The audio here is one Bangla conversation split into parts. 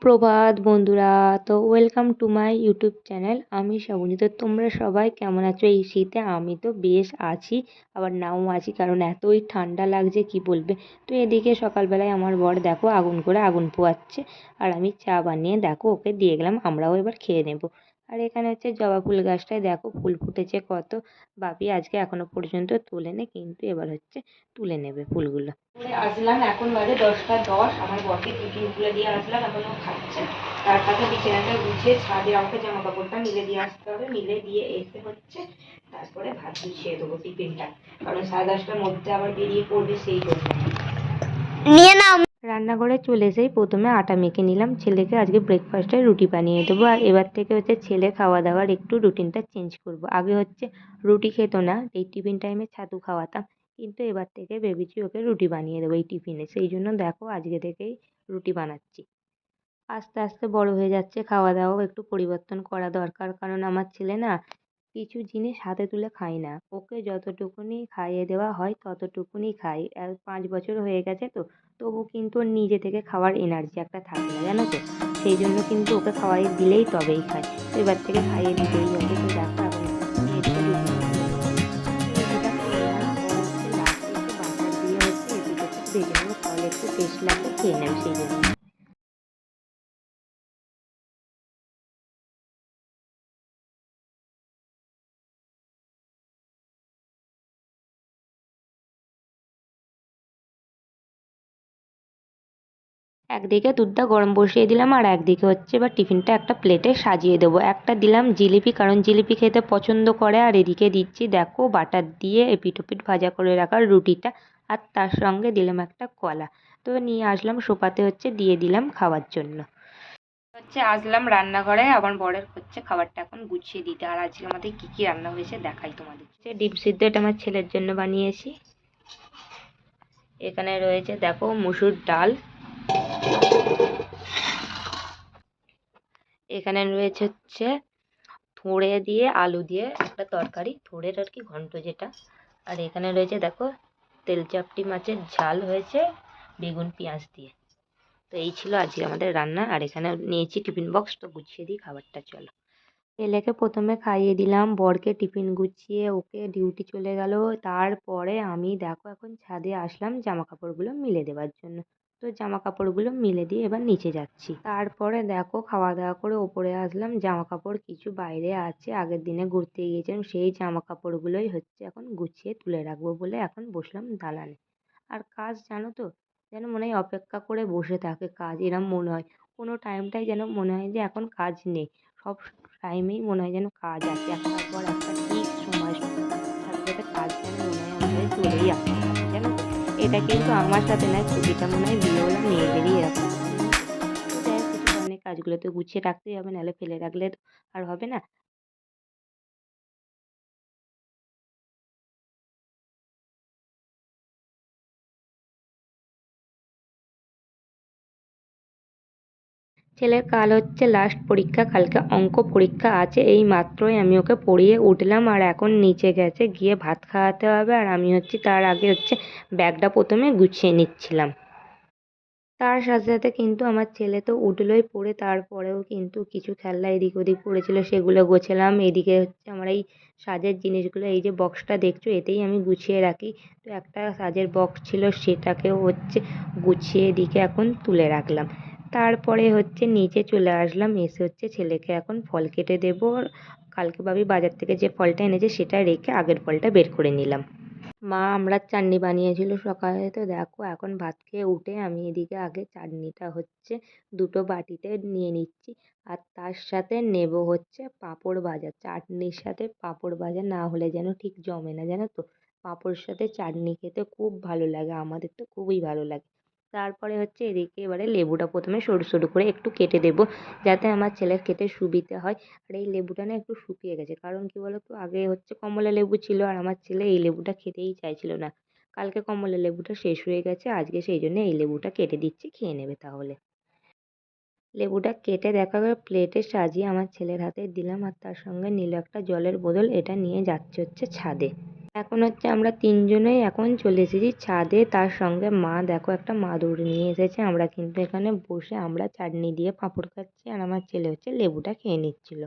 সুপ্রভাত বন্ধুরা। তো welcome to my YouTube channel. আমি শ্রাবণী। তো তোমরা সবাই কেমন আছো এই শীতে? আমি তো বেশ আছি, আবার নাও আছি, কারণ এতই ঠান্ডা লাগছে কি বলবে। তো এদিকে সকালবেলায় আমার বর দেখো আগুন করে আগুন পোয়াচ্ছে, আর আমি চা বানিয়ে দেখো ওকে দিয়ে গেলাম, আমরাও এবার খেয়ে নেব। আর এখানে হচ্ছে জবা ফুল গাছটায় দেখো ফুল ফুটেছে কত। বাপি আজকে এখনো পর্যন্ত তোলেনি, কিন্তু এবার হচ্ছে তুলে নেবে ফুলগুলো। আসলাম, এখন বাজে 10টা 10। আমার বরকে টিফিন তুলে দিয়ে আসলাম, এখনো খাচ্ছে। তার সাথে বিছানাটা গুছিয়ে ছাদে আমাকে জামা কাপড়টা মিলে দিয়ে আসতে হবে, মিলে দিয়ে এসে হচ্ছে তারপরে ভাত গুছিয়ে দেবো টিফিনটা, কারণ 10:30টার মধ্যে আবার বেরিয়ে পড়বে, সেই জন্য নিয়ে নাও। রান্নাঘরে চলে এসেই প্রথমে আটা মেখে নিলাম, ছেলেকে আজকে ব্রেকফাস্টে রুটি বানিয়ে দেবো। আর এবার থেকে হচ্ছে ছেলে খাওয়া দাওয়ার একটু রুটিনটা চেঞ্জ করব। আগে হচ্ছে রুটি খেত না, এই টিফিন টাইমে ছাতু খাওয়াতাম, কিন্তু এবার থেকে ভেবেছি ওকে রুটি বানিয়ে দেবো এই টিফিনে, সেই জন্য দেখো আজকে থেকেই রুটি বানাচ্ছি। আস্তে আস্তে বড় হয়ে যাচ্ছে, খাওয়া দাওয়াও একটু পরিবর্তন করা দরকার, কারণ আমার ছেলে না কিছু জিনিস হাতে তুলে খায় না। ওকে যতটুকুনি খাইয়ে দেওয়া হয় ততটুকুনি খায়। আর 5 বছর হয়ে গেছে, তো তবু কিন্তু ওর নিজে থেকে খাওয়ার এনার্জি একটা থাকে না, জানো তো। সেই জন্য কিন্তু ওকে খাওয়াই দিলেই তবেই খায়। তো এবার থেকে খাইয়ে দিতেই হবে। তো দেখো এখন এদিকে রুটিটা করে নেওয়ার পর হচ্ছে লাস্টে একটু বাটার দিয়ে হচ্ছে এদিক ওদিক ভেজে নেবো, তাহলে একটু টেস্ট লাগবে, খেয়ে নেবে সেই জন্য। একদিকে দুধটা গরম বসিয়ে দিলাম, আর একদিকে হচ্ছে এবার টিফিনটা একটা প্লেটে সাজিয়ে দেবো। একটা দিলাম জিলিপি, কারণ জিলিপি খেতে পছন্দ করে, আর এদিকে দিচ্ছি দেখো বাটার দিয়ে এপিঠ ওপিঠ ভাজা করে রাখা রুটিটা, আর তার সঙ্গে দিলাম একটা কলা। তো নিয়ে আসলাম সোফাতে, হচ্ছে দিয়ে দিলাম খাওয়ার জন্য। হচ্ছে আসলাম রান্নাঘরে, আমার বরের হচ্ছে খাবারটা এখন গুছিয়ে দিতে। আর আজকে আমাদের কি কি রান্না হয়েছে দেখাই তোমাদের। ডিম সিদ্ধ, এটা আমার ছেলের জন্য বানিয়েছি। এখানে রয়েছে দেখো মুসুর ডাল। এখানে রয়েছে হচ্ছে থোড়ে দিয়ে আলু দিয়ে একটা তরকারি, থোড়ের আর কি ঘন্ট যেটা। আর এখানে রয়েছে দেখো তেলচাপটি মাছের ঝাল হয়েছে বেগুন পেঁয়াজ দিয়ে। তো এই ছিল আজকে আমাদের রান্না। আর এখানে নিয়েছি টিফিন বক্স, তো গুছিয়ে দিই খাবারটা, চলো। ছেলেকে প্রথমে খাইয়ে দিলাম, বরকে টিফিন গুছিয়ে ওকে ডিউটি চলে গেল। তারপরে আমি দেখো এখন ছাদে আসলাম জামা কাপড়গুলো মিলে দেওয়ার জন্য। তো জামা কাপড়গুলো মিলে দিয়ে এবার নিচে যাচ্ছি। তারপরে দেখো খাওয়া দাওয়া করে ওপরে আসলাম, জামা কাপড় কিছু বাইরে আছে, আগের দিনে ঘুরতে গিয়েছিলাম সেই জামা কাপড়গুলোই হচ্ছে এখন গুছিয়ে তুলে রাখবো বলে এখন বসলাম দালানে। আর কাজ জানো তো, যেন মনে হয় অপেক্ষা করে বসে থাকে কাজ, এরম মনে হয়। কোনো টাইমটাই যেন মনে হয় যে এখন কাজ নেই, সব টাইমেই মনে হয় যেন কাজ আছে, একটার পর একটা ঠিক সময় সাথে সাথে কাজ যেন মনে হয় আমাদের চলেই আসতে থাকে, জানো তো। এটা কিন্তু আমার সাথে নয়, প্রতিটা মনে হয় বিয়েওয়ালা মেয়েদেরই এরকম হয়, জানো তো। তো যাই হোক, কিছু করার নেই, কাজগুলো তো গুছিয়ে রাখতেই হবে, নাহলে ফেলে রাখলে তো আর হবে না। ছেলের কাল হচ্ছে লাস্ট পরীক্ষা, কালকে অঙ্ক পরীক্ষা আছে। এই মাত্রই আমি ওকে পড়িয়ে উঠলাম, আর এখন নিচে গেছে, গিয়ে ভাত খাওয়াতে হবে। আর আমি হচ্ছে তার আগে হচ্ছে ব্যাগটা প্রথমে গুছিয়ে নিচ্ছিলাম। তার সাথে সাথে কিন্তু আমার ছেলে তো উঠলোই পড়ে, তারপরেও কিন্তু কিছু খেলনা এদিক ওদিক পড়েছিল, সেগুলো গোছালাম। এদিকে হচ্ছে আমার এই সাজের জিনিসগুলো, এই যে বক্সটা দেখছো এতেই আমি গুছিয়ে রাখি। তো একটা সাজের বক্স ছিল, সেটাকেও হচ্ছে গুছিয়ে এদিকে এখন তুলে রাখলাম। তারপরে হচ্ছে নিচে চলে আসলাম, এসে হচ্ছে ছেলেকে এখন ফল কেটে দেবো। কালকে ভাবি বাজার থেকে যে ফলটা এনেছে সেটা রেখে আগের ফলটা বের করে নিলাম। মা আমড়ার চাটনি বানিয়েছিল সকালে। তো দেখো এখন ভাত খেয়ে উঠে আমি এদিকে আগে চাটনিটা হচ্ছে দুটো বাটিতে নিয়ে নিচ্ছি, আর তার সাথে নেব হচ্ছে পাঁপড় ভাজা। চাটনির সাথে পাঁপড় ভাজা না হলে যেন ঠিক জমে না, জানো তো। পাঁপড়ের সাথে চাটনি খেতে খুব ভালো লাগে, আমাদের তো খুবই ভালো লাগে। তারপরে হচ্ছে এদিকে এবারে লেবুটা প্রথমে সরু সরু করে একটু কেটে দেবো, যাতে আমার ছেলের খেতে সুবিধে হয়। আর এই লেবুটা না একটু শুকিয়ে গেছে, কারণ কি বলো তো, আগে হচ্ছে কমলা লেবু ছিল, আর আমার ছেলে এই লেবুটা খেতেই চাইছিল না। কালকে কমলা লেবুটা শেষ হয়ে গেছে, আজকে সেই জন্য এই লেবুটা কেটে দিচ্ছি, খেয়ে নেবে তাহলে। লেবুটা কেটে দেখা গেল প্লেটে সাজিয়ে আমার ছেলের হাতে দিলাম, আর তার সঙ্গে নিল একটা জলের বোতল, এটা নিয়ে যাচ্ছে হচ্ছে ছাদে। এখন হচ্ছে আমরা তিনজনেই এখন চলে এসেছি ছাদে, তার সঙ্গে মা দেখো একটা মাদুর নিয়ে এসেছে। আমরা কিন্তু এখানে বসে আমরা চাটনি দিয়ে পাঁপড় খাচ্ছি, আর আমার ছেলে হচ্ছে লেবুটা খেয়ে নিচ্ছিল।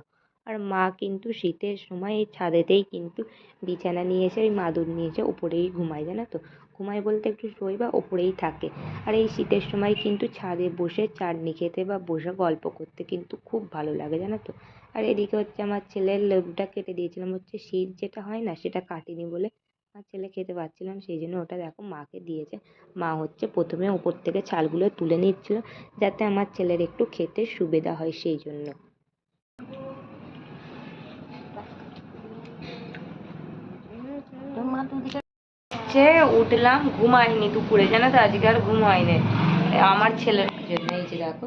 আর মা কিন্তু শীতের সময় এই ছাদেতেই কিন্তু বিছানা নিয়ে এসে ওই মাদুর নিয়ে এসে ওপরেই ঘুমায়, জানো তো। ঘুমায় বলতে একটু শোয় বা ওপরেই থাকে। আর এই শীতের সময় কিন্তু ছাদে বসে চাটনি খেতে বা বসে গল্প করতে কিন্তু খুব ভালো লাগে, জানো তো। আর এদিকে হচ্ছে আমার ছেলের লেবুটা কেটে দিয়েছিলাম, হচ্ছে শীত যেটা হয় না সেটা কাটিনি বলে আমার ছেলে খেতে পাচ্ছিল না, সেই জন্য ওটা দেখো মাকে দিয়েছে। মা হচ্ছে প্রথমে ওপর থেকে ছালগুলো তুলে নিচ্ছিল যাতে আমার ছেলের একটু খেতে সুবিধা হয়, সেই জন্য। হচ্ছে উঠলাম, ঘুমাইনি দুপুরে, জানো তো, আজকে আর ঘুম হয়নি আমার ছেলের জন্য। এই যে দেখো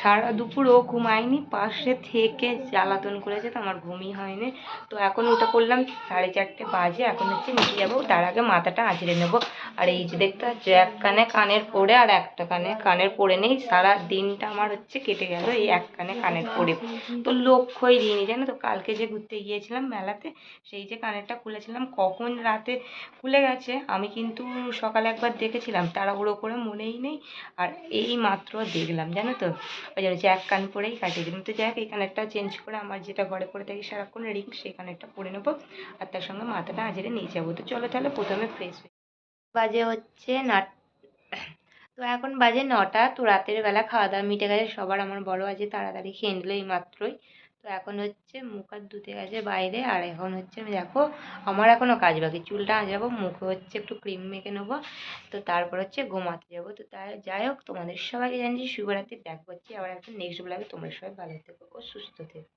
সারা দুপুর ও ঘুমায়নি, পাশে থেকে জ্বালাতন করেছে, তো আমার ঘুমই হয়নি। তো এখন উঠে পড়লাম, 4:30 বাজে, এখন হচ্ছে নিচে যাবো, তার আগে মাথাটা আঁচড়ে নেবো। আর এই যে দেখতে পাচ্ছ এক কানে কানের পরে আর একটা কানে কানের পরে নেই, সারা দিনটা আমার হচ্ছে কেটে গেল এই এক কানে কানের পরে। তো লক্ষ্যই দিইনি, জানো তো, কালকে যে ঘুরতে গিয়েছিলাম মেলাতে, সেই যে কানেরটা খুলেছিলাম কখন রাতে খুলে গেছে, আমি কিন্তু সকালে একবার দেখেছিলাম, তাড়াহুড়ো করে মনেই নেই। আর এই মাত্র দেখলাম, জানো তো, ওই জন্য হচ্ছে এক কান পরেই কাটিয়ে দিলাম। তো যাই হোক এই কানেরটা চেঞ্জ করে আমার যেটা ঘরে পরে থাকি সারাক্ষণ রিং, সেই কানেরটা পরে নেবো, আর তার সঙ্গে মাথাটা আজেরে নিয়ে যাবো। তো চলো তাহলে প্রথমে ফ্রেশ হই। বাজে হচ্ছে না, তো এখন বাজে 9টা। তো রাতের বেলা খাওয়া দাওয়া মিটে গেছে সবার, আমার বড় আছে তাড়াতাড়ি খেয়ে নিল এই মাত্রই। তো এখন হচ্ছে মুখ হাত ধুতে গেছে বাইরে, আর এখন হচ্ছে আমি দেখো আমার এখনো কাজ বাকি, চুলটা আঁচড়াবো, মুখে হচ্ছে একটু ক্রিম মেখে নেবো, তো তারপর হচ্ছে ঘুমাতে যাবো। তো তাই যাই হোক তোমাদের সবাইকে জানছি শুভরাত্রি, দেখা হচ্ছে আবার একটা নেক্সট ব্লগে। তোমরা সবাই ভালো থেকো ও সুস্থ থেকো।